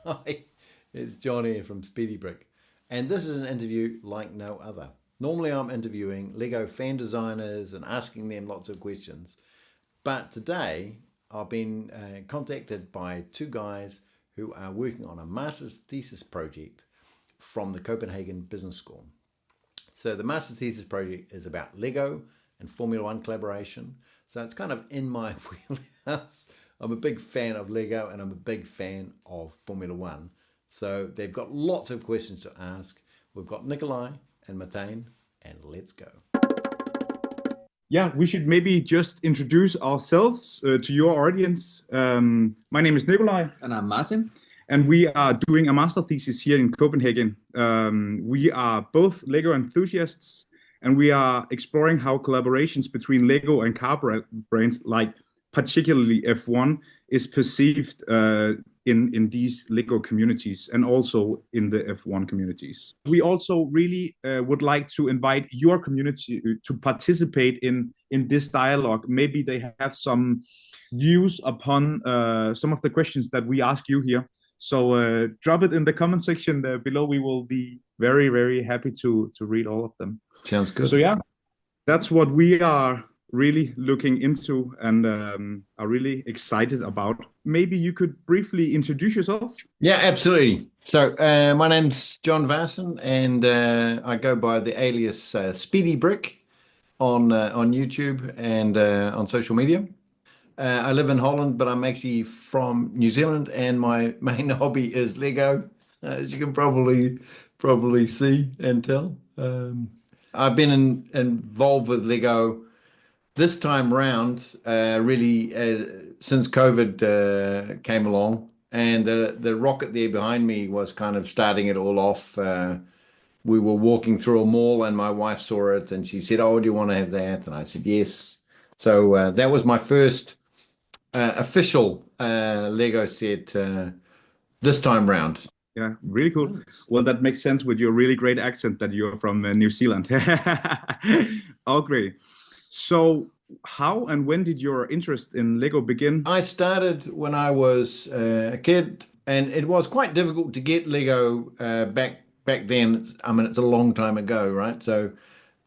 Hi, it's John here from Speedy Brick, and this is an interview like no other. Normally, I'm interviewing Lego fan designers and asking them lots of questions, but today I've been contacted by two guys who are working on a Masters Thesis project from the Copenhagen Business School. So the Masters Thesis project is about Lego and Formula One collaboration. So it's kind of in my wheelhouse. I'm a big fan of Lego and I'm a big fan of Formula One. So they've got lots of questions to ask. We've got Nicolaj and Martin, and let's go. Yeah, we should maybe just introduce ourselves to your audience. My name is Nicolaj. And I'm Martin. And we are doing a master thesis here in Copenhagen. We are both Lego enthusiasts, and we are exploring how collaborations between Lego and car brands, like particularly F1, is perceived in these Lego communities and also in the F1 communities. We also really would like to invite your community to participate in this dialogue. Maybe they have some views upon some of the questions that we ask you here. So drop it in the comment section below. We will be very, very happy to read all of them. Sounds good. So yeah, that's what we are really looking into and are really excited about. Maybe you could briefly introduce yourself. Yeah, absolutely. So my name's John Varson, and I go by the alias Speedy Brick on YouTube and on social media. I live in Holland, but I'm actually from New Zealand, and my main hobby is Lego, as you can probably see and tell. I've been involved with Lego this time round, really since COVID came along, and the rocket there behind me was kind of starting it all off. We were walking through a mall, and my wife saw it, and she said, "Oh, do you want to have that?" And I said, "Yes." So that was my first official Lego set this time round. Yeah, really cool. Well, that makes sense with your really great accent that you're from New Zealand. Oh, great. So how and when did your interest in Lego begin? I started when I was a kid, and it was quite difficult to get Lego back then. I mean, it's a long time ago, right? So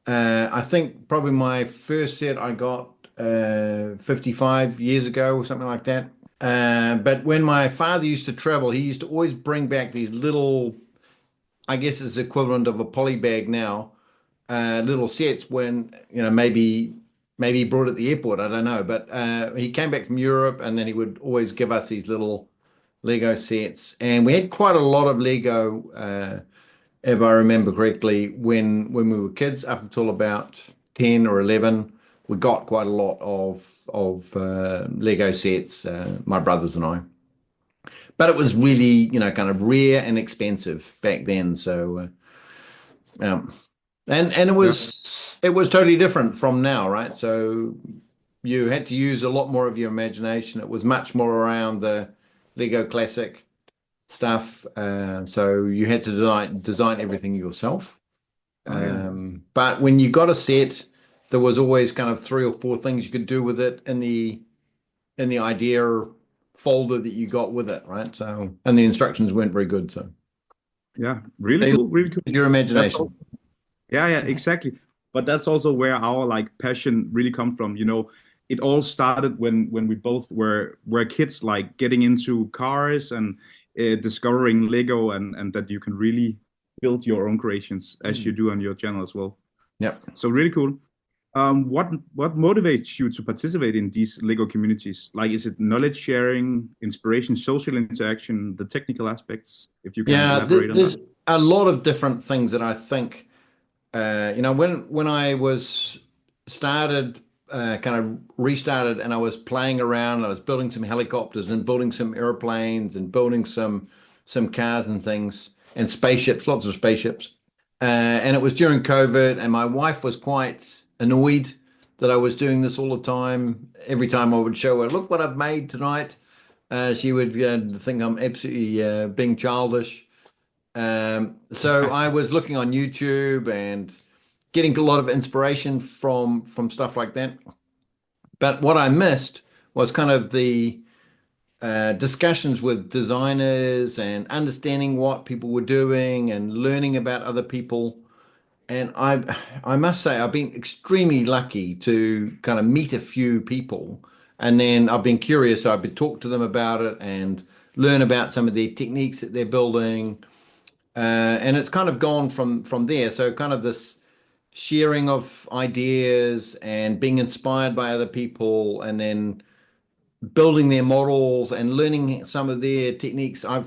I think probably my first set I got 55 years ago or something like that. But when my father used to travel, he used to always bring back these little, I guess it's equivalent of a poly bag now, little sets when, maybe he brought it at the airport, I don't know. But he came back from Europe, and then he would always give us these little Lego sets. And we had quite a lot of Lego, if I remember correctly, when we were kids, up until about 10 or 11. We got quite a lot of Lego sets, my brothers and I. But it was really, kind of rare and expensive back then. So, and it was totally different from now, right? So you had to use a lot more of your imagination. It was much more around the Lego classic stuff. So you had to design everything yourself. But when you got a set, there was always kind of 3 or 4 things you could do with it in the idea folder that you got with it, right? So, and the instructions weren't very good. So, yeah, really cool. Your imagination. Yeah, exactly. But that's also where our passion really comes from. It all started when we both were kids, like getting into cars and discovering Lego, and that you can really build your own creations as you do on your channel as well. Yeah. So really cool. What motivates you to participate in these Lego communities? Like, is it knowledge sharing, inspiration, social interaction, the technical aspects? If you can elaborate on that. There's a lot of different things that I think, when I was started, kind of restarted, and I was playing around, I was building some helicopters and building some airplanes and building some cars and things and spaceships, lots of spaceships. And it was during COVID, and my wife was quite annoyed that I was doing this all the time. Every time I would show her, "Look what I've made tonight," she would think I'm absolutely being childish. So I was looking on YouTube and getting a lot of inspiration from stuff like that. But what I missed was kind of the discussions with designers and understanding what people were doing and learning about other people. And I must say, I've been extremely lucky to kind of meet a few people, and then I've been curious. So I've been talk to them about it and learn about some of the techniques that they're building, and it's kind of gone from there. So kind of this sharing of ideas and being inspired by other people, and then building their models and learning some of their techniques. I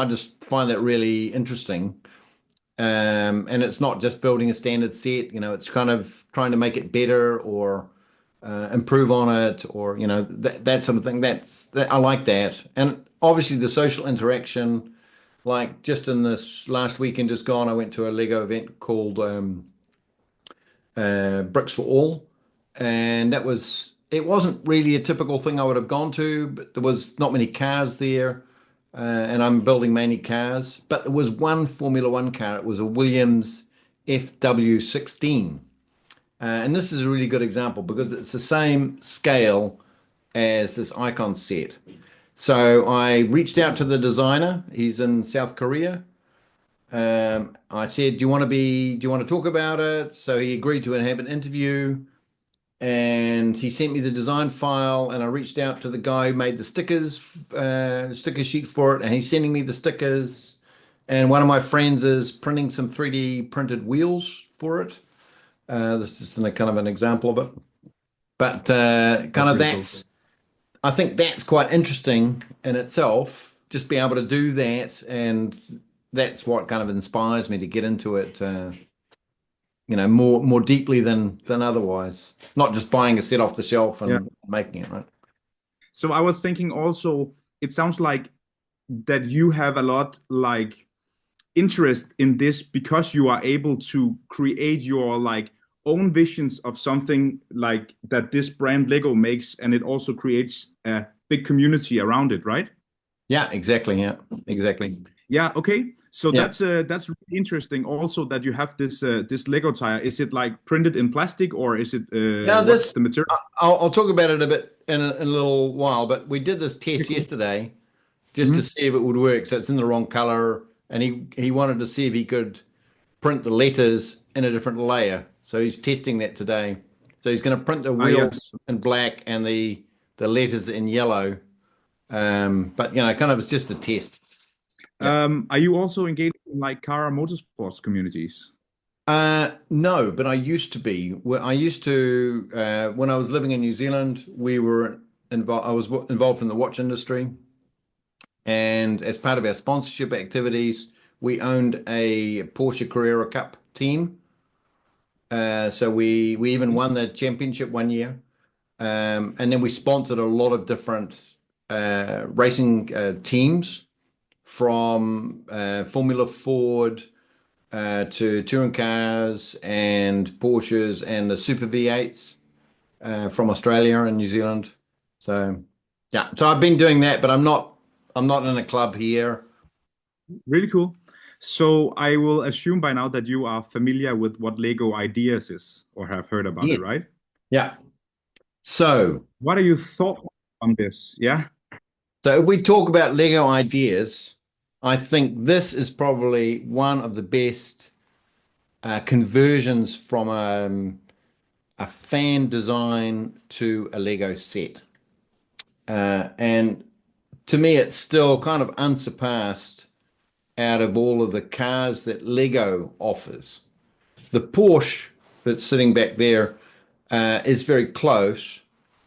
just find that really interesting. And it's not just building a standard set, it's kind of trying to make it better or improve on it, or that sort of thing. I like that. And obviously the social interaction, like just in this last weekend just gone, I went to a Lego event called Bricks for All, and it wasn't really a typical thing I would have gone to, but there was not many cars there, and I'm building mainly cars. But there was one Formula One car. It was a Williams FW16, and this is a really good example because it's the same scale as this icon set. So I reached out to the designer. He's in South Korea. I said, do you want to talk about it? So he agreed to have an interview, and he sent me the design file, and I reached out to the guy who made the sticker sheet for it, and he's sending me the stickers. And one of my friends is printing some 3D printed wheels for it. This is just kind of an example of it. But kind That's of really cool. I think that's quite interesting in itself, just being able to do that. And that's what kind of inspires me to get into it, more deeply than otherwise. Not just buying a set off the shelf Yeah. and making it, right? So I was thinking also, it sounds like that you have a lot like interest in this because you are able to create your like own visions of something like that this brand Lego makes, and it also creates a big community around it, right? Yeah, exactly. Yeah, exactly. Yeah, okay. So Yeah. that's really interesting also that you have this Lego tire. Is it like printed in plastic or is it Yeah, what's the material? I'll talk about it a bit in a little while, but we did this Okay, test cool. yesterday just to Hmm. see if it would work. So it's in the wrong color, and he wanted to see if he could print the letters in a different layer. So he's testing that today. So he's going to print the wheels Yes. in black and the letters in yellow. But kind of it's just a test. Yeah. Are you also engaged in like car or motorsports communities? No, but I used to be. I used to when I was living in New Zealand, we were involved. I was involved in the watch industry, and as part of our sponsorship activities, we owned a Porsche Carrera Cup team. So we even won the championship one year, and then we sponsored a lot of different racing teams from Formula Ford to touring cars and Porsches and the Super V8s from Australia and New Zealand. So yeah, so I've been doing that, but I'm not in a club here. Really cool. So I will assume by now that you are familiar with what Lego Ideas is or have heard about it, Yes. right? Yeah. So What are your thoughts on this? Yeah. so if we talk about Lego ideas, I think this is probably one of the best conversions from a fan design to a Lego set. And to me, it's still kind of unsurpassed out of all of the cars that Lego offers. The Porsche that's sitting back there is very close,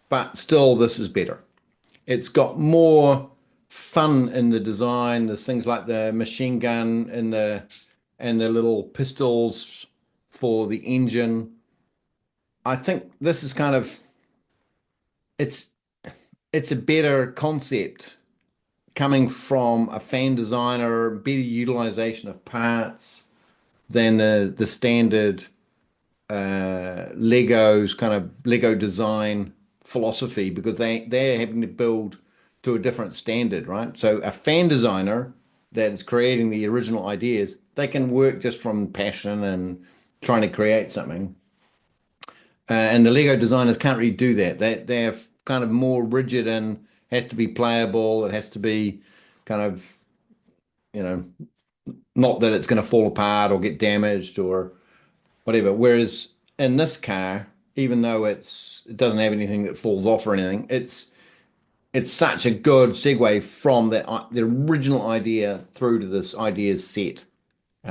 but still, this is better. It's got more fun in the design. There's things like the machine gun and the little pistols for the engine. I think this is kind of it's it's a better concept coming from a fan designer, better utilization of parts than the standard Lego's kind of Lego design philosophy, because they're having to build to a different standard, right? So a fan designer that is creating the original ideas, they can work just from passion and trying to create something. And the Lego designers can't really do that. They're kind of more rigid has to be playable. It has to be kind of, you know, not that it's going to fall apart or get damaged or whatever. Whereas in this car, even though it doesn't have anything that falls off or anything, it's such a good segue from the original idea through to this ideas set.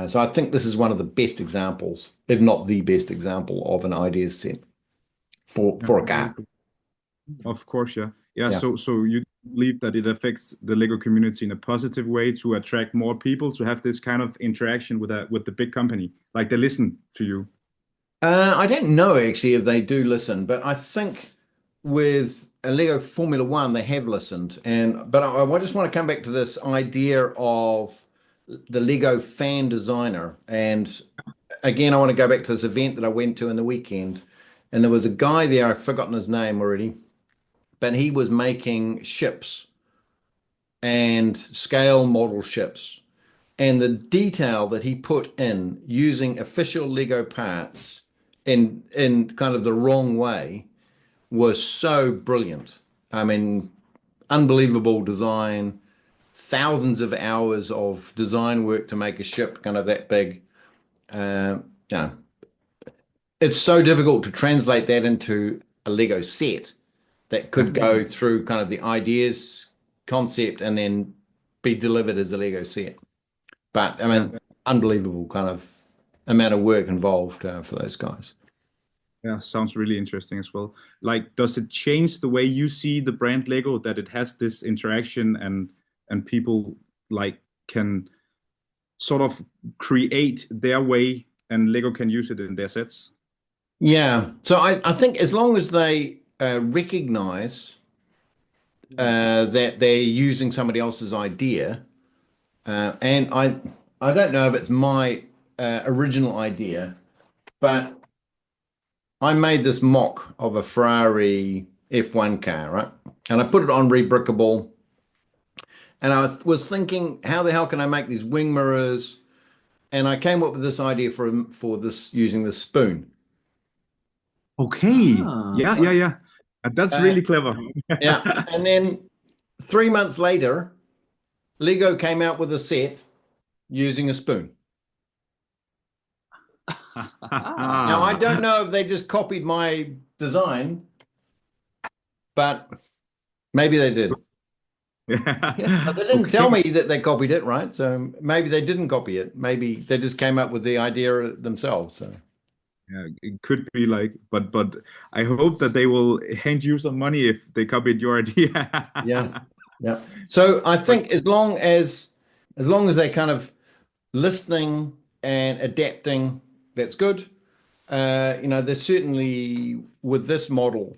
So I think this is one of the best examples, if not the best example, of an ideas set Yeah, for a very car. cool. Of course, yeah. Yeah, Yeah. so you believe that it affects the Lego community in a positive way to attract more people to have this kind of interaction with the big company, like they listen to you. I don't know actually if they do listen, but I think with a Lego Formula One, they have listened. But I just want to come back to this idea of the Lego fan designer. And again, I want to go back to this event that I went to in the weekend. And there was a guy there, I've forgotten his name already, but he was making ships and scale model ships. And the detail that he put in using official Lego parts in kind of the wrong way was so brilliant. I mean, unbelievable design, thousands of hours of design work to make a ship kind of that big. Uh, you know, it's so difficult to translate that into a Lego set that Yeah, could go through kind of the ideas, concept, and then be delivered as a Lego set. But I yeah, mean, unbelievable kind of amount of work involved for those guys. yeah. Sounds really interesting as well. Like, does it change the way you see the brand Lego that it has this interaction and people like can sort of create their way and Lego can use it in their sets? Yeah. So I think as long as they recognize that they're using somebody else's idea, and I don't know if it's my original idea, but I made this mock of a Ferrari F1 car, right? And I put it on Rebrickable, and was thinking, how the hell can I make these wing mirrors? And I came up with this idea for this using the spoon. Okay. Ah, Yeah, yeah, yeah. That's Uh, really clever. yeah. And then 3 months later, Lego came out with a set using a spoon. Now, I don't know if they just copied my design, but maybe they did. But they didn't tell Okay. me that they copied it, right? So maybe they didn't copy it. Maybe they just came up with the idea themselves. So Yeah, it could be like, but I hope that they will hand you some money if they copied your idea. yeah, yeah. So I But think as long as they kind of listening and adapting, that's good. There's certainly with this model,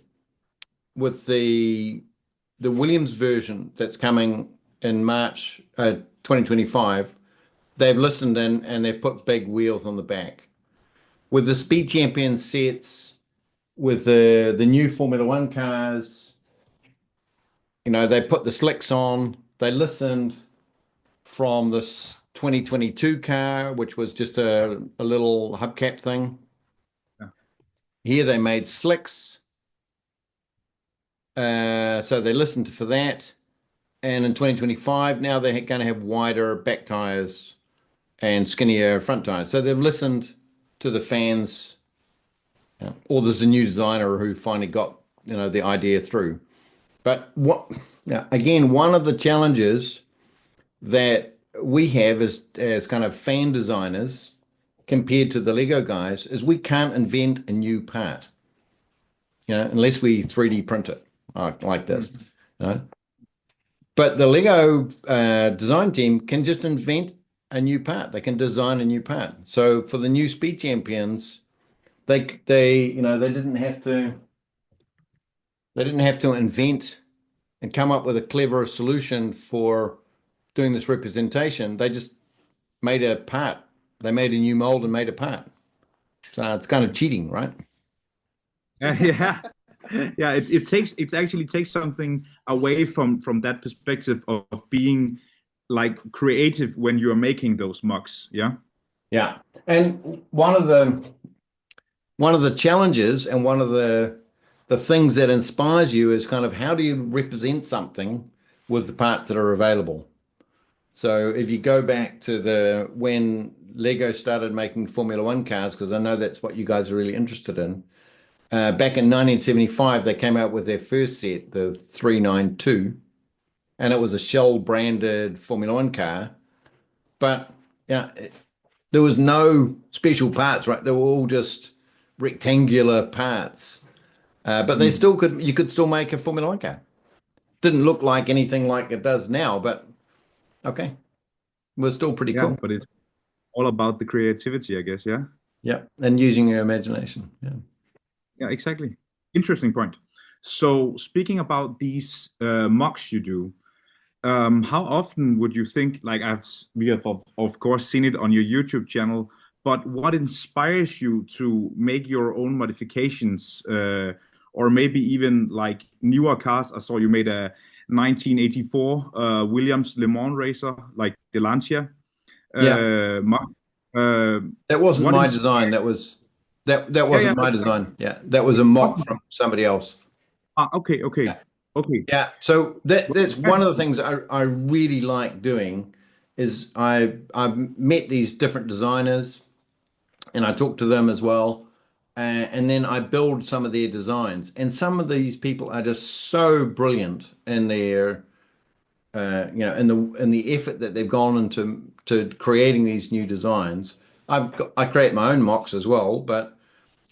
with the Williams version that's coming in March 2025, they've listened and they've put big wheels on the back. With the Speed Champion sets, with the new Formula One cars, they put the slicks on. They listened from this 2022 car, which was just a little hubcap thing. yeah, Here they made slicks. So they listened for that. And in 2025, now they're going to have wider back tires and skinnier front tires. So they've listened to the fans, or there's a new designer who finally got, the idea through. But again, one of the challenges that we have as kind of fan designers compared to the Lego guys is we can't invent a new part, unless we 3D print it like this. mm, You know? But the Lego design team can just invent a new part. They can design a new part. So for the new Speed Champions, they didn't have to invent and come up with a clever solution for doing this representation. They just made a part. They made a new mold and made a part. So it's kind of cheating, right? yeah, yeah. It actually takes something away from that perspective of being like creative when you are making those mugs. Yeah. Yeah. And one of the challenges and one of the the things that inspires you is kind of how do you represent something with the parts that are available. So if you go back to the when Lego started making Formula One cars, because I know that's what you guys are really interested in. Back in 1975, they came out with their first set, the 392, and it was a Shell branded Formula One car. But yeah, there was no special parts, right? They were all just rectangular parts. But they Mm. still could, you could still make a Formula One car. Didn't look like anything like it does now, but okay, it was still pretty Yeah, cool. but it's all about the creativity, I guess. Yeah. Yeah, and using your imagination. Yeah. Yeah, exactly. Interesting point. So speaking about these mocks you do, how often would you think, like we have of course seen it on your YouTube channel, but what inspires you to make your own modifications, or maybe even like newer cars? I saw you made a 1984 Williams Le Mans racer, like the Lancia. Yeah, Mock. Uh, that wasn't what my ins design. That Yeah, yeah. wasn't my design. Yeah, that was a mock from somebody else. Okay, okay, Yeah. okay. Yeah, so that's Yeah. one of the things I really like doing is I've met these different designers and I talk to them as well, and then I build some of their designs. And some of these people are just so brilliant in their in the effort that they've gone into to creating these new designs. I create my own mocks as well, but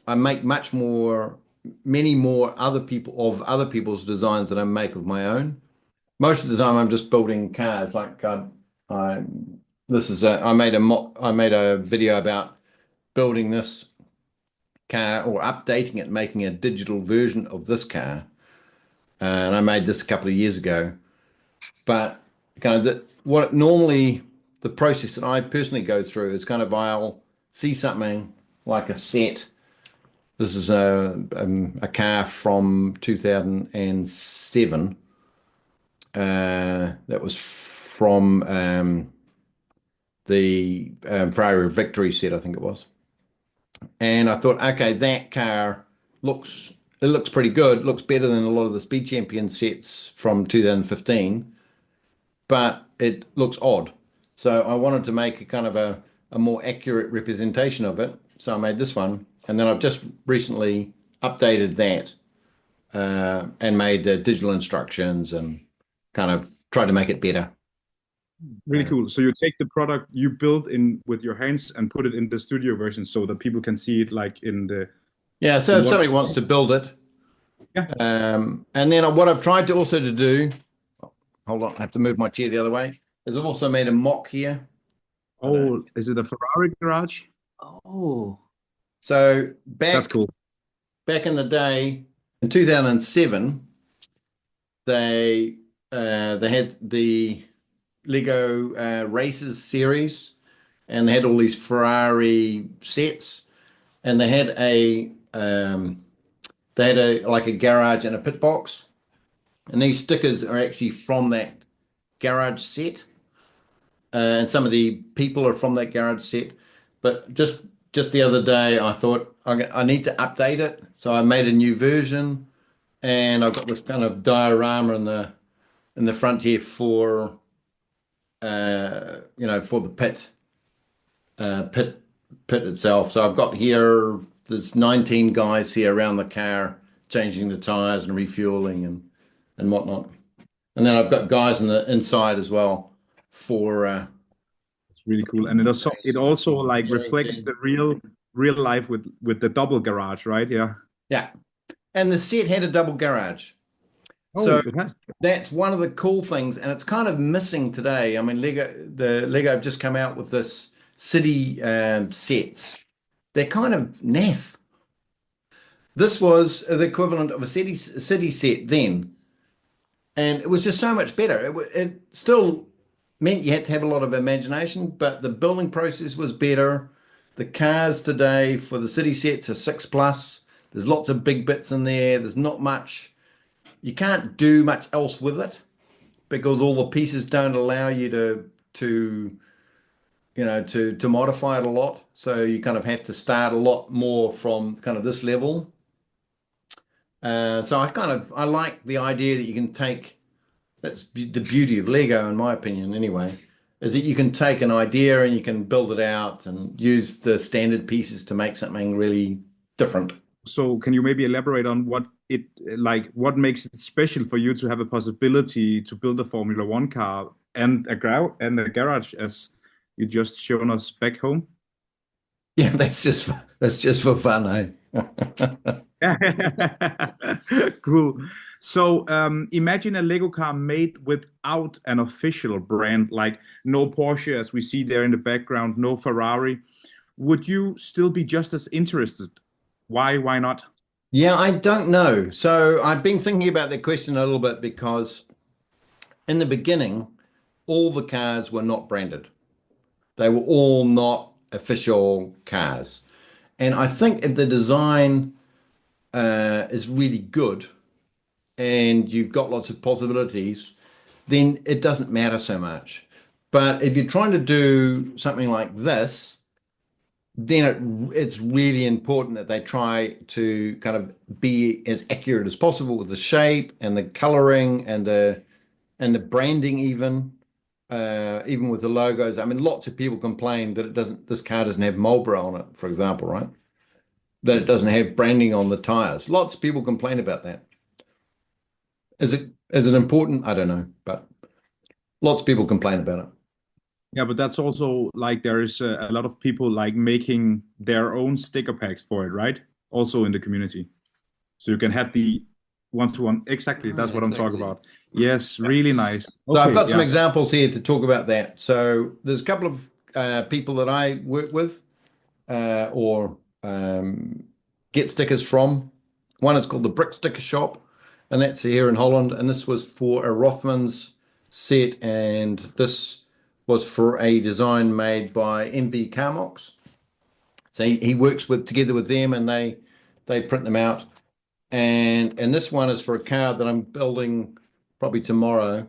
I make many more other people's designs than I make of my own. Most of the time, I'm just building cars. Like I this is a I made a video about building this car or updating it, making a digital version of this car, and I made this a couple of years ago. But kind of what normally the process that I personally go through is kind of I'll see something like a set. This is a car from 2007. That was from the Ferrari Victory set, I think it was. And I thought, okay, that car looks it looks pretty good. Looks better than a lot of the Speed Champion sets from 2015, but it looks odd. So I wanted to make a kind of a more accurate representation of it. So I made this one, and then I've just recently updated that and made digital instructions and kind of tried to make it better. Really cool. So you take the product you built in with your hands and put it in the studio version so that people can see it like Yeah, so in if what? somebody wants to build it, Yeah. and then what I've tried to also to do, hold on, I have to move my chair the other way, is I've also made a mock here. I don't know. Oh, is it a Ferrari garage? Oh. So That's cool. back in the day, in 2007, they had the Lego Races series, and they had all these Ferrari sets, and they had a like a garage and a pit box, and these stickers are actually from that garage set, and some of the people are from that garage set. But just the other day, I thought I need to update it, so I made a new version, and I've got this kind of diorama in the front here for for the uh, pit pit itself. So I've got here there's 19 guys here around the car changing the tires and refueling and whatnot. And then I've got guys in the inside as well for It's really cool. And it also like reflects VAT. the real life with the double garage, right? Yeah. Yeah. And the set had a double garage. So Oh, it has. that's one of the cool things, and it's kind of missing today. I mean, Lego have just come out with this city sets. They're kind of naff. This was the equivalent of a city set then, and it was just so much better. It still meant you had to have a lot of imagination, but the building process was better. The cars today for the city sets are 6 plus. There's lots of big bits in there. There's not much. You can't do much else with it because all the pieces don't allow you to to modify it a lot. So you kind of have to start a lot more from kind of this level. So I like the idea that you can take. The beauty of Lego, in my opinion, anyway, is that you can take an idea and you can build it out and use the standard pieces to make something really different. So can you maybe elaborate on what makes it special for you to have a possibility to build a Formula One car and a garage as you just shown us back home? Yeah, that's just for fun, eh? Cool. So imagine a Lego car made without an official brand, like no Porsche as we see there in the background, no Ferrari. Would you still be just as interested? Why? Why not? Yeah, I don't know. So I've been thinking about that question a little bit because in the beginning, all the cars were not branded. They were all not official cars. And I think if the design is really good and you've got lots of possibilities, then it doesn't matter so much. But if you're trying to do something like this, then it's really important that they try to kind of be as accurate as possible with the shape and the coloring and the branding even with the logos. I mean, lots of people complain that this car doesn't have Marlboro on it, for example, right? That it doesn't have branding on the tires. Lots of people complain about that. Is it important? I don't know, but lots of people complain about it. Yeah, but that's also like there is a lot of people like making their own sticker packs for it, right? Also in the community. So you can have the one-to-one. Exactly, Ah, that's what I'm talking exactly. about. Yes, Yeah. really nice. So I've Okay, got some yeah. examples here to talk about that. So there's a couple of people that I work with or get stickers from. One is called the Brick Sticker Shop, and that's here in Holland. And this was for a Rothmans set, and this was for a design made by MV Carmox. So he works together with them, and they print them out. And this one is for a car that I'm building probably tomorrow.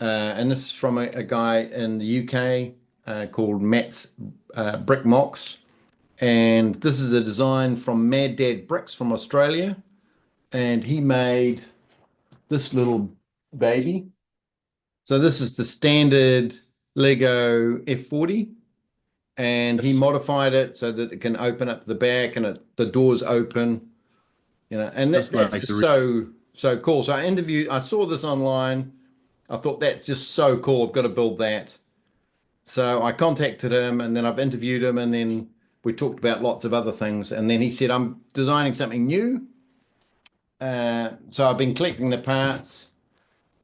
And this is from a guy in the UK called Matt's Brick Mox. And this is a design from Mad Dad Bricks from Australia. And he made this little baby. So this is the standard Lego F40. And he Yes, modified it so that it can open up the back and the doors open, and just that's like just the so cool. So I saw this online. I thought that's just so cool. I've got to build that. So I contacted him and then I've interviewed him and then we talked about lots of other things. And then he said, I'm designing something new. So I've been collecting the parts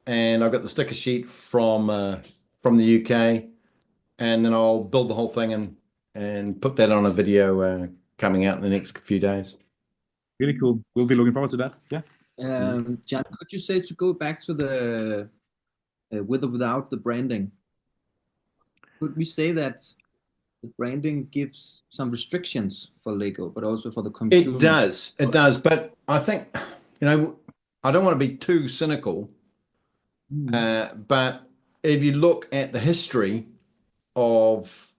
and I've got the sticker sheet from the UK. And then I'll build the whole thing and put that on a video coming out in the next few days. really cool. We'll be looking forward to that. Yeah. Jan, could you say to go back to the with or without the branding? Could we say that the branding gives some restrictions for Lego, but also for the It consumers? does. It does. But I think, I don't want to be too cynical, Mm. but if you look at the history of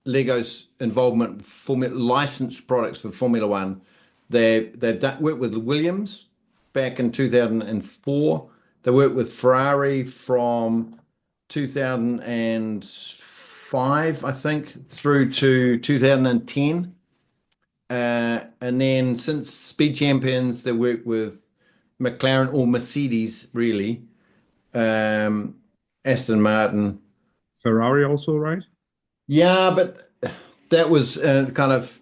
Lego's involvement with licensed products for Formula One, they've worked with Williams back in 2004. They worked with Ferrari from 2005, I think, through to 2010. And then since Speed Champions, they work with McLaren or Mercedes, really, um, Aston Martin. Ferrari also, right? Yeah, but that was kind of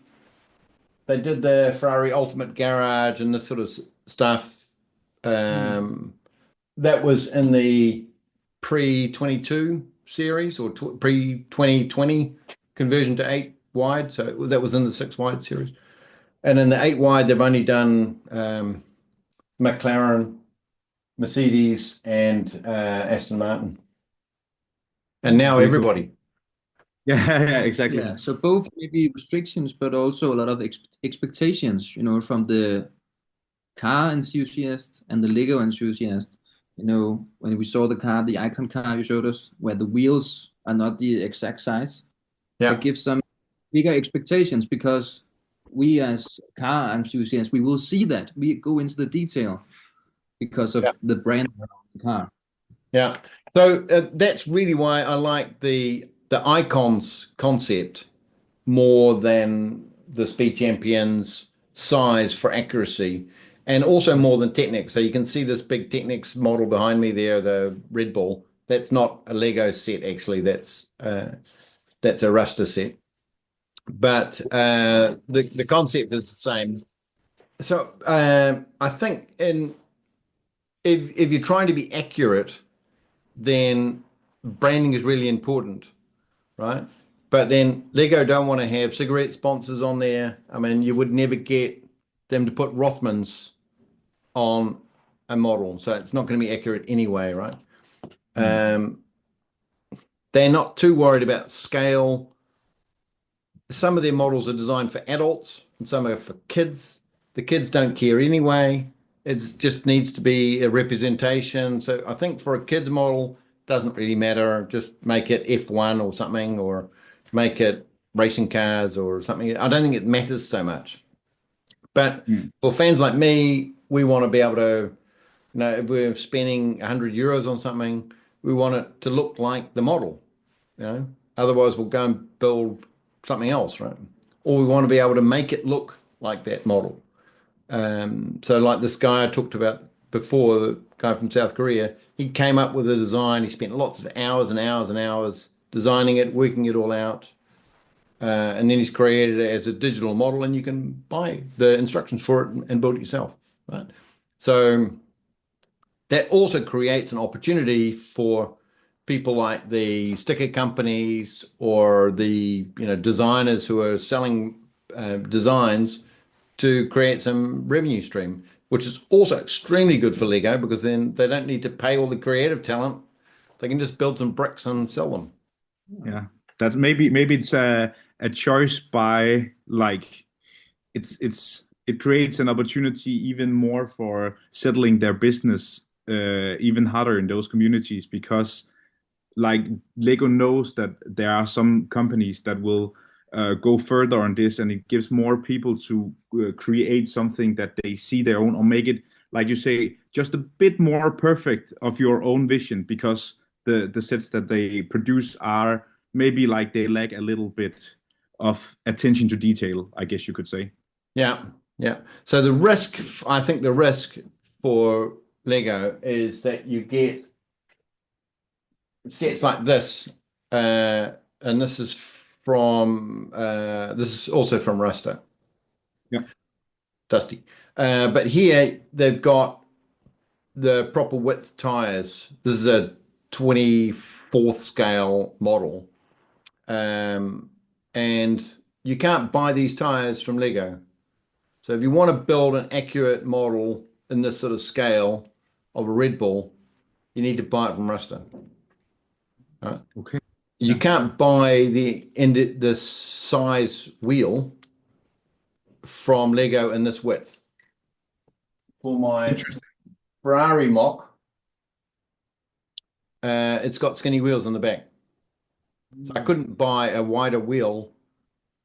they did the Ferrari Ultimate Garage and this sort of stuff. Mm. Um, that was in the pre-22 series or pre-2020 conversion to eight wide. So that was in the six wide series. And in the eight wide, they've only done McLaren, Mercedes, and Aston Martin. And now Really cool. everybody. Yeah, yeah, exactly. Yeah, so both maybe restrictions, but also a lot of expectations, from the car enthusiast and the Lego enthusiast. When we saw the car, the icon car you showed us, where the wheels are not the exact size, that Yeah. gives some bigger expectations because we as car enthusiasts, we will see that. We go into the detail because of Yeah. the brand around the car. Yeah. So that's really why I like the icons concept more than the Speed Champions size for accuracy, and also more than Technics. So you can see this big Technics model behind me there, the Red Bull. That's not a Lego set, actually. That's a raster set. But the concept is the same. So I think if you're trying to be accurate, then branding is really important, right? But then Lego don't want to have cigarette sponsors on there. I mean, you would never get them to put Rothmans on a model, so it's not going to be accurate anyway, right? Um, they're not too worried about scale. Some of their models are designed for adults and some are for kids. The kids don't care anyway. It just needs to be a representation. So I think for a kids model, doesn't really matter. Just make it F1 or something, or make it racing cars or something. I don't think it matters so much. But for fans like me, we want to be able to, if we're spending 100 euros on something, we want it to look like the model, Otherwise, we'll go and build something else, right? Or we want to be able to make it look like that model. So like this guy I talked about before, the guy from South Korea, he came up with a design. He spent lots of hours and hours and hours designing it, working it all out. And then he's created it as a digital model, and you can buy the instructions for it and build it yourself, right? So that also creates an opportunity for people like the sticker companies or the designers who are selling designs to create some revenue stream, which is also extremely good for Lego because then they don't need to pay all the creative talent. They can just build some bricks and sell them. Yeah, that's maybe it's a choice by like it creates an opportunity even more for settling their business even harder in those communities because like Lego knows that there are some companies that will go further on this, and it gives more people to create something that they see their own or make it, like you say, just a bit more perfect of your own vision because the sets that they produce are maybe like they lack a little bit of attention to detail, I guess you could say. Yeah, yeah. So the risk for Lego is that you get sets like this, and this is also from Ruster, Yeah. Dusty. But here they've got the proper width tires. This is a 24th scale model, and you can't buy these tires from Lego. So if you want to build an accurate model in this sort of scale of a Red Bull, you need to buy it from Ruster. Right? Okay. You Yeah. can't buy the size wheel from Lego in this width. For my Interesting. Ferrari mock, it's got skinny wheels on the back. So I couldn't buy a wider wheel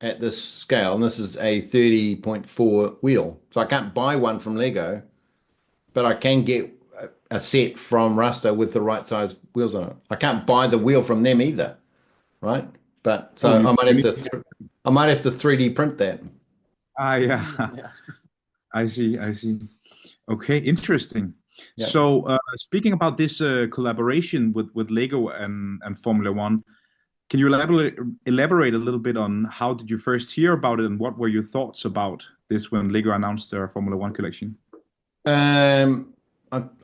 at this scale, and this is a 30.4 wheel. So I can't buy one from Lego, but I can get a set from Ruster with the right size wheels on it. I can't buy the wheel from them either, right? But so Oh, I might you have need- to I might have to 3D print that. yeah. Yeah. I see. Okay, interesting. Yeah. So, speaking about this collaboration with Lego and Formula One, can you elaborate a little bit on how did you first hear about it and what were your thoughts about this when Lego announced their Formula One collection? Um,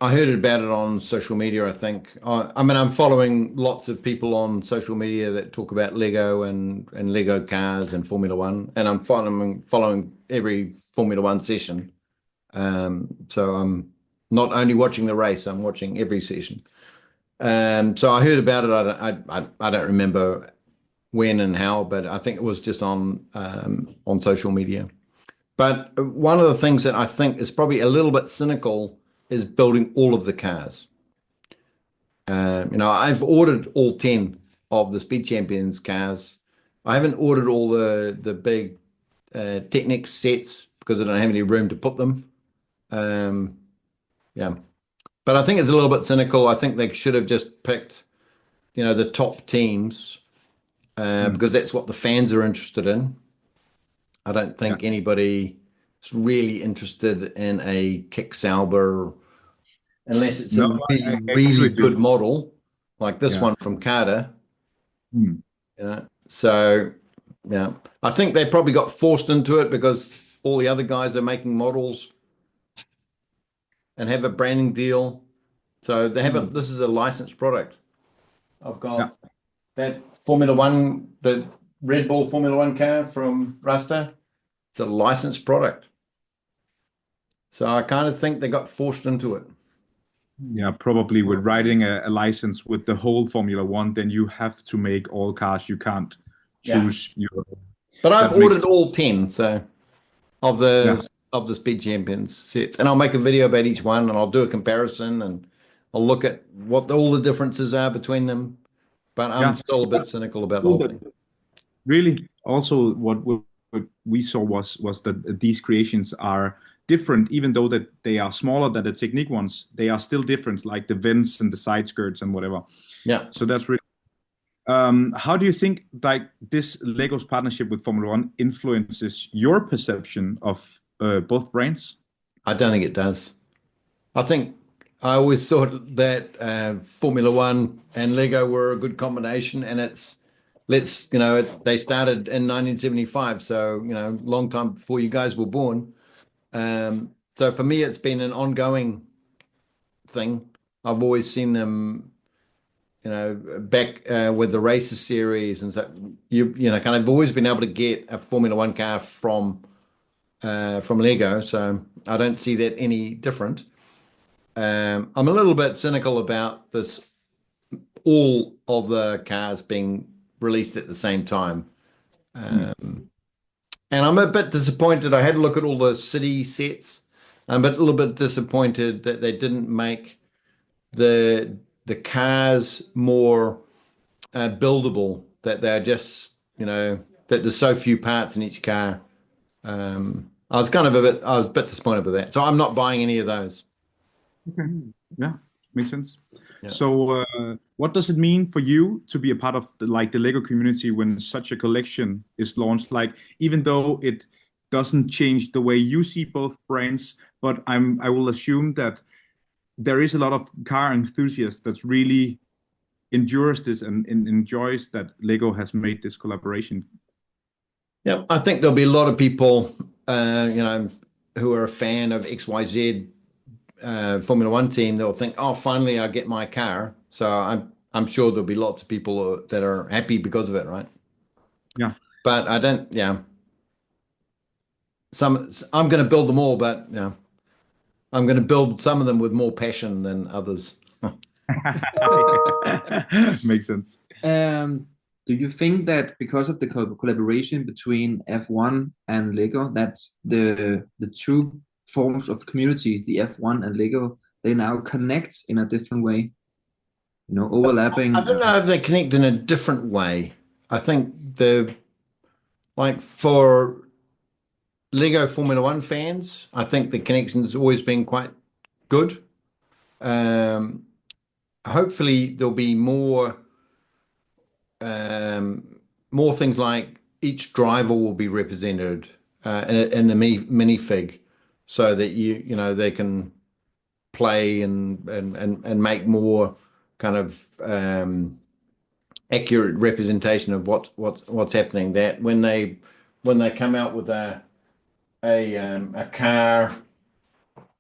I heard about it on social media, I think. I mean, I'm following lots of people on social media that talk about Lego and Lego cars and Formula One, and I'm following every Formula One session. So I'm not only watching the race, I'm watching every session. So I heard about it. I don't remember when and how, but I think it was just on social media. But one of the things that I think is probably a little bit cynical is building all of the cars. I've ordered all 10 of the Speed Champions cars. I haven't ordered all the big Technics sets because I don't have any room to put them. Yeah, but I think it's a little bit cynical. I think they should have just picked, the top teams because that's what the fans are interested in. I don't think anybody is really interested in a kick Sauber unless it's a No, really, I agree really with you. good model like this Yeah. one from Carter. Hmm. So yeah, I think they probably got forced into it because all the other guys are making models and have a branding deal. So they have this is a licensed product. I've Yeah. got that Formula One, the Red Bull Formula One car from Rasta. It's a licensed product. So I kind of think they got forced into it. Yeah, probably with writing a license with the whole Formula One, then you have to make all cars. You can't Yeah. choose your. But I've That makes ordered all 10, so of the yeah. of the Speed Champions sets. And I'll make a video about each one and I'll do a comparison and I'll look at what all the differences are between them. But I'm Yeah. still a bit cynical about the Cool whole that- thing. Really, also what we saw was that these creations are different, even though that they are smaller than the Technique ones. They are still different, like the vents and the side skirts and whatever. Yeah. So that's really. How do you think like this Lego's partnership with Formula One influences your perception of both brands? I don't think it does. I think I always thought that Formula One and Lego were a good combination, and they started in 1975, so long time before you guys were born. So for me, it's been an ongoing thing. I've always seen them, back with the races series, and so kind of always been able to get a Formula One car from Lego. So I don't see that any different. I'm a little bit cynical about this, all of the cars being released at the same time. And I'm a bit disappointed. I had a look at all the city sets. I'm a little bit disappointed that they didn't make the cars more buildable, that they're just, that there's so few parts in each car. I was a bit disappointed with that. So I'm not buying any of those. Okay. Yeah, makes sense. Yeah. So, what does it mean for you to be a part of the Lego community when such a collection is launched? Like, even though it doesn't change the way you see both brands, but I will assume that there is a lot of car enthusiasts that really endures this and enjoys that Lego has made this collaboration. Yeah, I think there'll be a lot of people, who are a fan of XYZ Formula One team. They'll think, "Oh, finally, I get my car." So I'm sure there'll be lots of people that are happy because of it, right? Yeah. But I don't. Yeah, I'm going to build them all, but yeah, I'm going to build some of them with more passion than others. Makes sense. Do you think that because of the collaboration between F1 and Lego, that the two forms of communities, the F1 and Lego, they now connect in a different way? Overlapping. I don't know if they connect in a different way. I think like for Lego Formula One fans, I think the connection's always been quite good. Um, Hopefully there'll be more things like each driver will be represented in the minifig, so that they can play and make more kind of accurate representation of what's happening. That when they come out with a car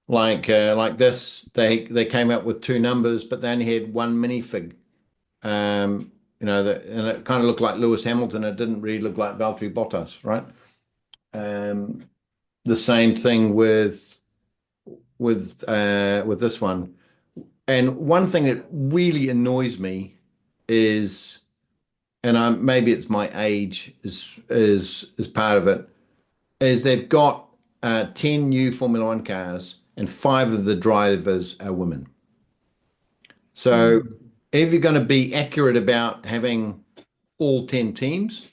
like this, they came out with two numbers, but they only had one minifig. And it kind of looked like Lewis Hamilton. It didn't really look like Valtteri Bottas, right? The same thing with this one. And one thing that really annoys me is, and maybe it's my age is part of it, is they've got 10 new Formula One cars and five of the drivers are women. So if you're going to be accurate about having all 10 teams,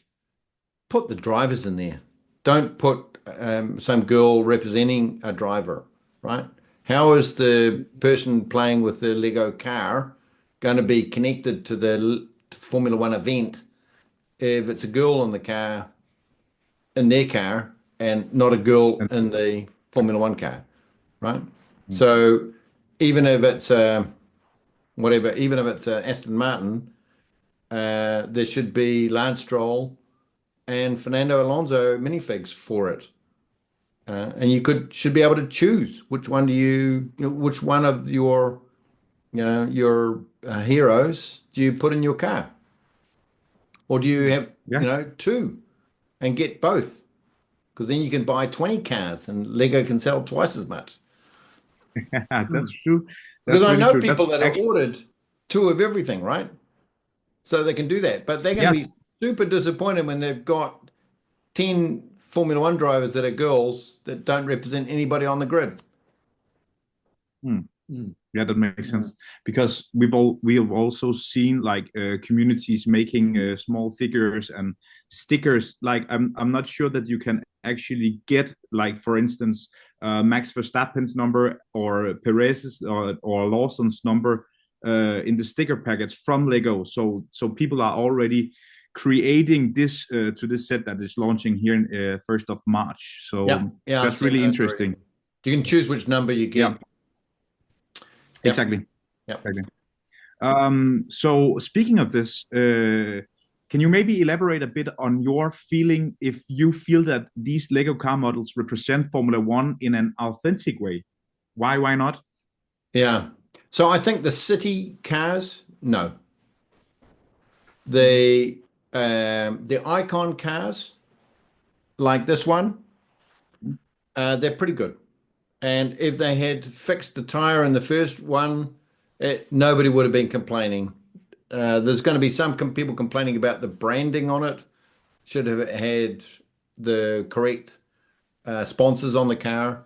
put the drivers in there. don't put some girl representing a driver, right? How is the person playing with the Lego car going to be connected to the Formula One event if it's a girl in the car, in their car, and not a girl And in the Formula One car, right? So even if it's whatever, even if it's an Aston Martin, there should be Lance Stroll and Fernando Alonso minifigs for it. And you should be able to choose which one which one of your heroes do you put in your car, or do you have yeah, two and get both? Because then you can buy 20 cars and Lego can sell twice as much. that's true. Because That's I really know true. people That's that have actually, ordered two of everything, right? So they can do that, but they're going to yeah. be super disappointed when they've got 10 Formula One drivers that are girls that don't represent anybody on the grid. Hmm. Mm. Yeah, that makes sense because we have also seen like communities making small figures and stickers. Like I'm not sure that you can actually get like for instance Max Verstappen's number or Perez's or Lawson's number in the sticker packets from Lego. So people are already creating this to this set that is launching here in 1st of March. Yeah, So yeah, I've that's seen really those already. interesting. You can choose which number you Yeah, get. Yep, exactly. yep. Exactly. So speaking of this, can you maybe elaborate a bit on your feeling if you feel that these Lego car models represent Formula One in an authentic way? Why not? Yeah. So I think the city cars, no. Mhm. The icon cars, like this one, they're pretty good. And if they had fixed the tire in the first one, nobody would have been complaining. There's going to be some people complaining about the branding on it. Should have had the correct sponsors on the car.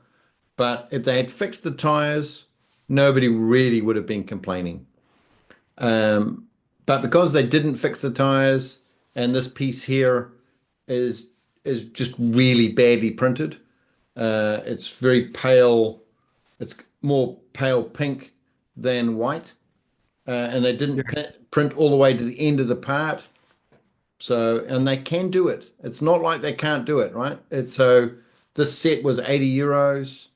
But if they had fixed the tires, nobody really would have been complaining. Um, but because they didn't fix the tires, and this piece here is is just really badly printed. It's very pale. It's more pale pink than white, and they didn't Yeah. print all the way to the end of the part. So, and they can do it. It's not like they can't do it, right? It's so this set was 80 euros.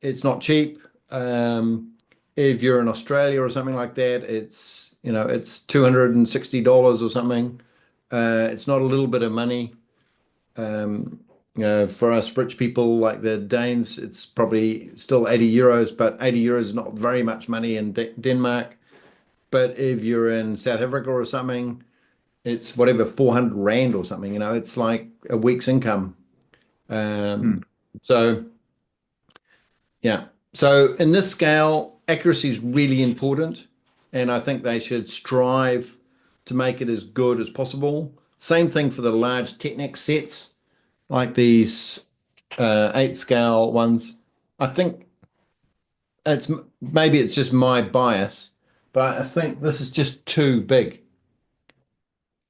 It's not cheap. If you're in Australia or something like that, it's $260 or something. It's not a little bit of money. Um, for us rich people like the Danes, it's probably still 80 euros, but 80 euros is not very much money in Denmark. But if you're in South Africa or something, it's whatever 400 rand or something. It's like a week's income. Hmm. So yeah. So in this scale, accuracy is really important, and I think they should strive to make it as good as possible. Same thing for the large Technic sets, like these 8 scale ones. I think maybe it's just my bias, but I think this is just too big.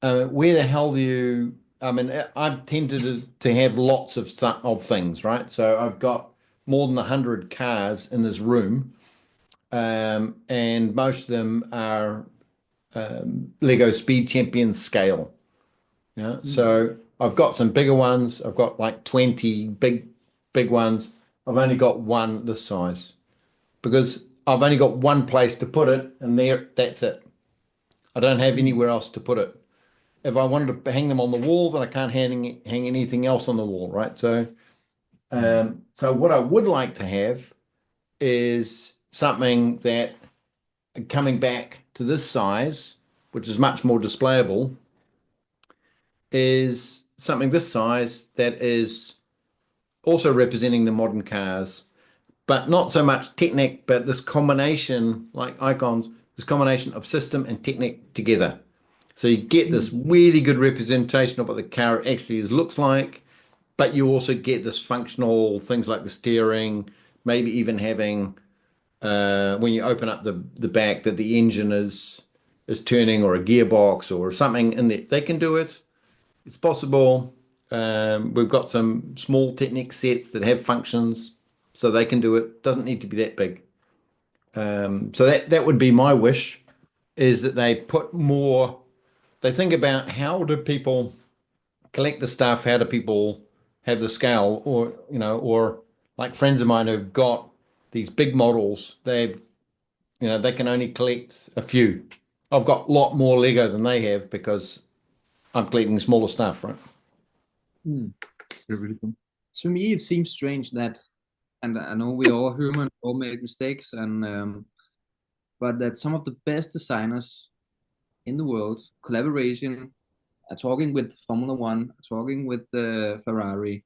Where the hell do you? I mean, I've tended to have lots of things, right? So I've got more than 100 cars in this room, and most of them are Lego Speed Champions scale. Yeah, so I've got some bigger ones. I've got like 20 big ones. I've only got one this size because I've only got one place to put it, and that's it. I don't have anywhere else to put it. If I wanted to hang them on the wall, then I can't hang anything else on the wall, right? So what I would like to have is something that coming back to this size, which is much more displayable, is something this size that is also representing the modern cars, but not so much Technic, but this combination, like icons, this combination of system and Technic together. So you get this really good representation of what the car actually looks like, but you also get this functional things like the steering, maybe even having when you open up the back that the engine is turning or a gearbox or something in there. They can do it. It's possible. We've got some small Technic sets that have functions, so they can do it. Doesn't need to be that big. So that would be my wish, is that they put more. They think about how do people collect the stuff? How do people have the scale? Or or like friends of mine who've got these big models. They can only collect a few. I've got a lot more Lego than they have because I'm collecting smaller stuff, right? Hmm. Really cool. To me, it seems strange that, and I know we're all human, all make mistakes, and but that some of the best designers in the world, collaboration, talking with Formula One, talking with Ferrari,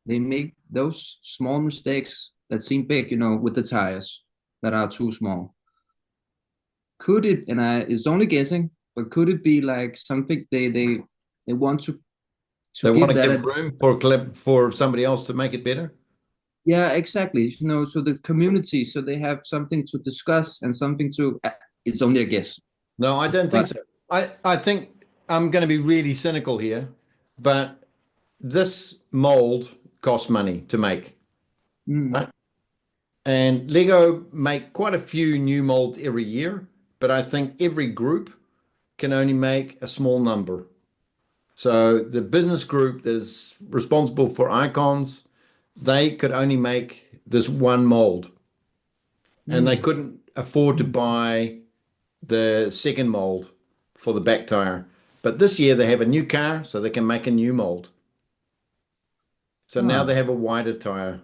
they make those small mistakes that seem big, with the tires that are too small. Could it, and it's only guessing, but could it be like something they want to They want give to that give room for somebody else to make it better. yeah, exactly. So the community, so they have something to discuss and something to. It's only a guess, No, I don't think but so. I think I'm going to be really cynical here, but this mold costs money to make, mm, right? And Lego make quite a few new molds every year, but I think every group can only make a small number. So the business group that is responsible for icons, they could only make this one mold, and they mm, couldn't afford to buy the second mold for the back tire. But this year they have a new car, so they can make a new mold. So now Ah, they have a wider tire.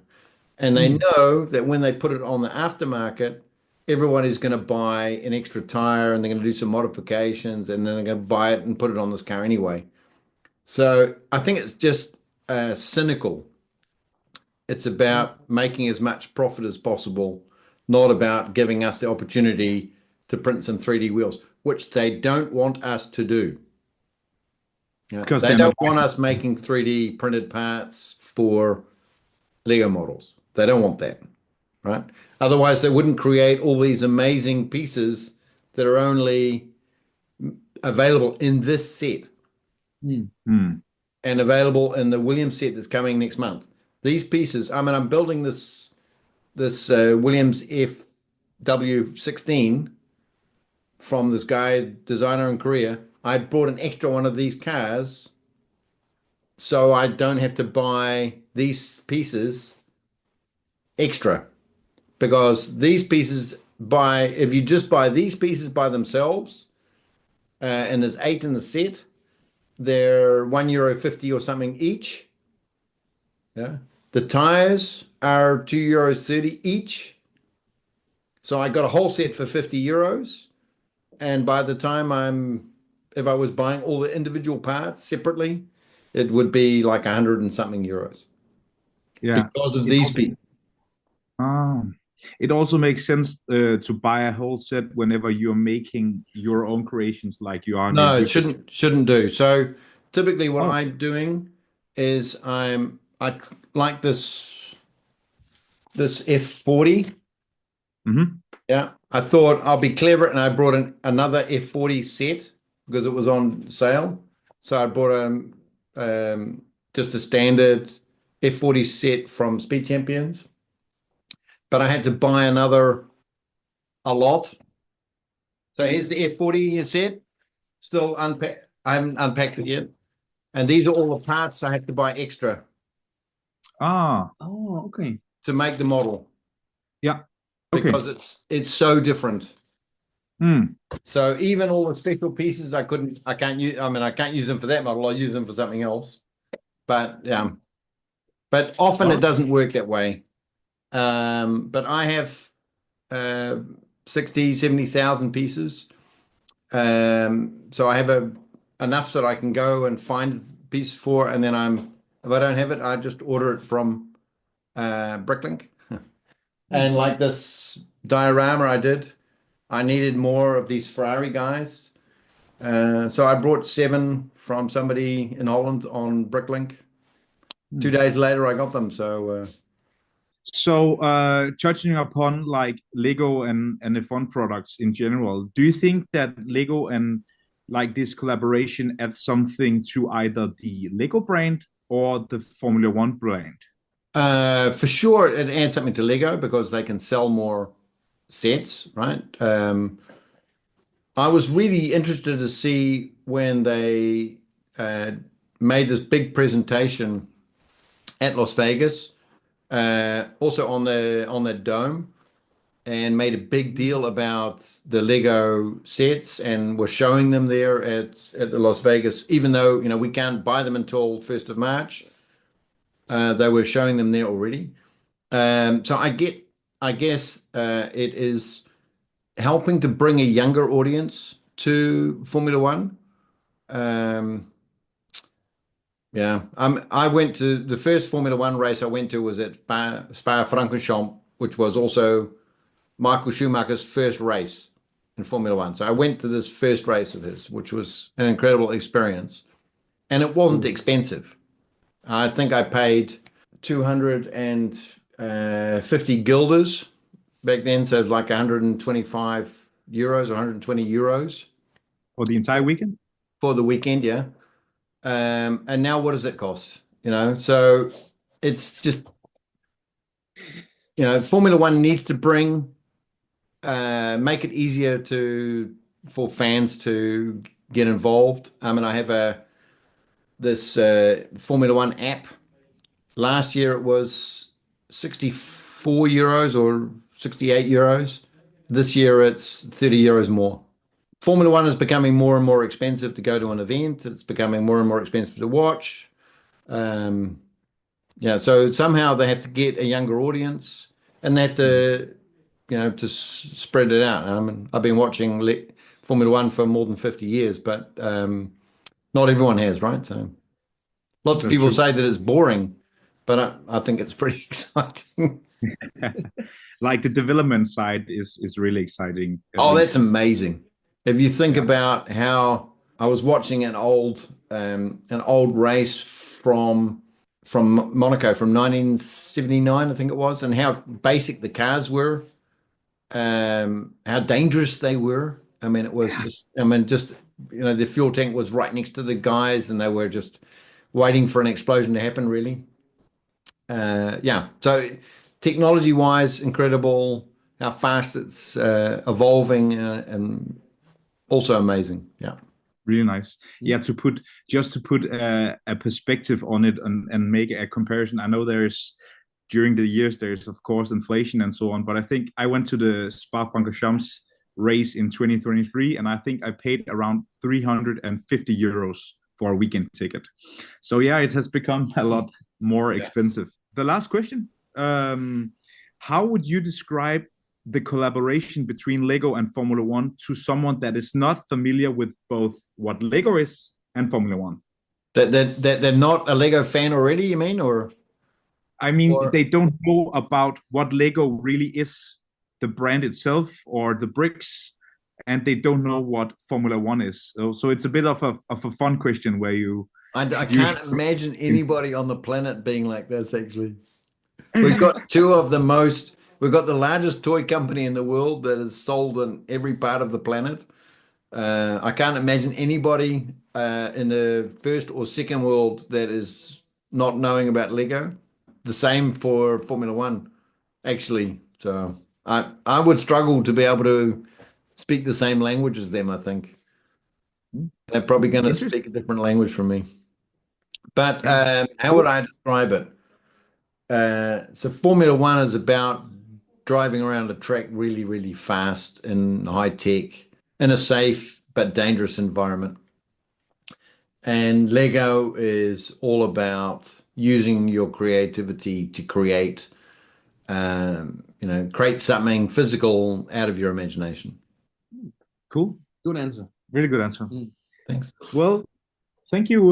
And they mm. know that when they put it on the aftermarket, everyone is going to buy an extra tire and they're going to do some modifications and then they're going to buy it and put it on this car anyway. So I think it's just cynical. It's about making as much profit as possible, not about giving us the opportunity to print some 3D wheels, which they don't want us to do. Yeah, because they they're not don't want us making 3D printed parts for Lego models. They don't want that, right? Otherwise, they wouldn't create all these amazing pieces that are only available in this set Mm. Hmm. and available in the Williams set that's coming next month. These pieces, I mean, I'm building this Williams FW16 from this guy designer in Korea. I brought an extra one of these cars so I don't have to buy these pieces extra because these pieces buy if you just buy these pieces by themselves and there's 8 in the set, they're €1.50 or something each. Yeah. The tires are €2.30 each. So I got a whole set for €50. And by the time if I was buying all the individual parts separately, it would be like 100 and something euros Yeah. because of It these also, people. ah, it also makes sense to buy a whole set whenever you're making your own creations, like you are in No, it your. shouldn't do. So typically what Oh. I'm doing is I like this F40. Hmm. Yeah. I thought I'll be clever and I brought in another F40 set because it was on sale. So I brought just a standard F40 set from Speed Champions, but I had to buy a lot. So here's the F40 set, still unpacked. I haven't unpacked it yet. And these are all the parts I have to buy extra Ah, Oh, okay. to make the model yeah. Okay. because it's so different. Hmm. So even all the special pieces I can't use. I mean, I can't use them for that model. I'll use them for something else. But but often it Oh. doesn't work that way. But I have uh 60, 70,000 pieces. So I have enough that I can go and find pieces for, and then if I don't have it, I just order it from Bricklink. Mm. And like this diorama I did, I needed more of these Ferrari guys. So I brought 7 from somebody in Holland on Bricklink. 2 days later, I got them. So, touching upon like Lego and the fun products in general, do you think that Lego and like this collaboration adds something to either the Lego brand or the Formula One brand? For sure, it adds something to Lego because they can sell more sets, right? I was really interested to see when they uh, made this big presentation at Las Vegas, also on the dome, and made a big deal about the Lego sets and were showing them there at the Las Vegas, even though we can't buy them until 1st of March. They were showing them there already. So I guess it is helping to bring a younger audience to Formula One. Um, yeah, I went to the first Formula One race I went to was at Spa-Francorchamps, which was also Michael Schumacher's first race in Formula One. So I went to this first race of his, which was an incredible experience, and it wasn't expensive. I think I paid 250 guilders back then, so it's like 125 euros or 120 euros For the entire weekend? for the weekend, yeah. And now what does it cost? So it's just, Formula One needs to make it easier for fans to get involved. I mean, I have this Formula One app. Last year it was 64 euros or 68 euros. This year it's 30 euros more. Formula One is becoming more and more expensive to go to an event. It's becoming more and more expensive to watch. Yeah, so somehow they have to get a younger audience, and they have to, spread it out. I mean, I've been watching Formula One for more than 50 years, but not everyone has, right? So lots of That's people true. say that it's boring, but I think it's pretty exciting. Like the development side is really exciting, at Oh, that's least. amazing. If you think Yeah. about how I was watching an old race from Monaco from 1979, I think it was, and how basic the cars were, how dangerous they were. I mean, it was just the fuel tank was right next to the guys, and they were just waiting for an explosion to happen, really. Yeah. So technology-wise, incredible. How fast it's evolving, and also amazing. Yeah. Really nice. Yeah, to put a perspective on it and make a comparison. I know during the years there's of course inflation and so on, but I think I went to the Spa-Francorchamps race in 2023, and I think I paid around 350 euros for a weekend ticket. So yeah, it has become a lot more expensive. The last question: how would you describe the collaboration between Lego and Formula One to someone that is not familiar with both what Lego is and Formula One? That they're not a Lego fan already, you mean, or I mean, or they don't know about what Lego really is, the brand itself or the bricks, and they don't know what Formula One is. So it's a bit of a fun question where I you can't imagine anybody on the planet being like this, actually. We've got two of the most, we've got the largest toy company in the world that is sold in every part of the planet. I can't imagine anybody in the first or second world that is not knowing about Lego. The same for Formula One, actually. So I would struggle to be able to speak the same language as them, I think. They're probably going to Interesting. speak a different language from me. But how would Cool. I describe it? So Formula One is about driving around a track really, really fast and high tech in a safe but dangerous environment. And Lego is all about using your creativity to create something physical out of your imagination. Cool. Good answer. Really good answer. Thanks. Well, thank you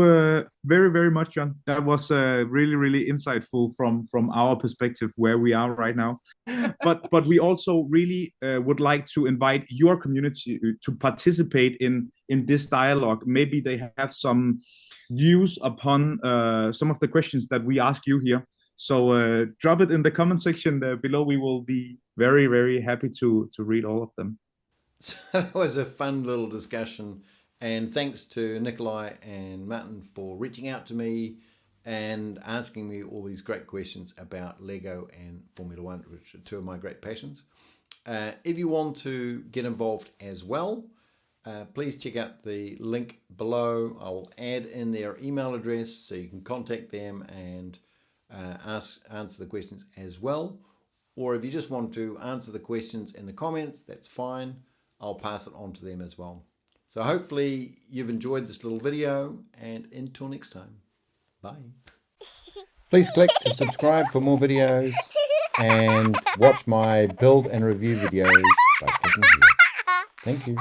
very, very much, John. That was really, really insightful from our perspective where we are right now. But we also really would like to invite your community to participate in this dialogue. Maybe they have some views upon some of the questions that we ask you here. So drop it in the comment section below. We will be very, very happy to read all of them. So that was a fun little discussion. And thanks to Nicolaj and Martin for reaching out to me and asking me all these great questions about Lego and Formula One, which are two of my great passions. If you want to get involved as well, please check out the link below. I'll add in their email address so you can contact them and answer the questions as well. Or if you just want to answer the questions in the comments, that's fine. I'll pass it on to them as well. So hopefully you've enjoyed this little video, and until next time, bye. Please click to subscribe for more videos and watch my build and review videos by clicking here. Thank you.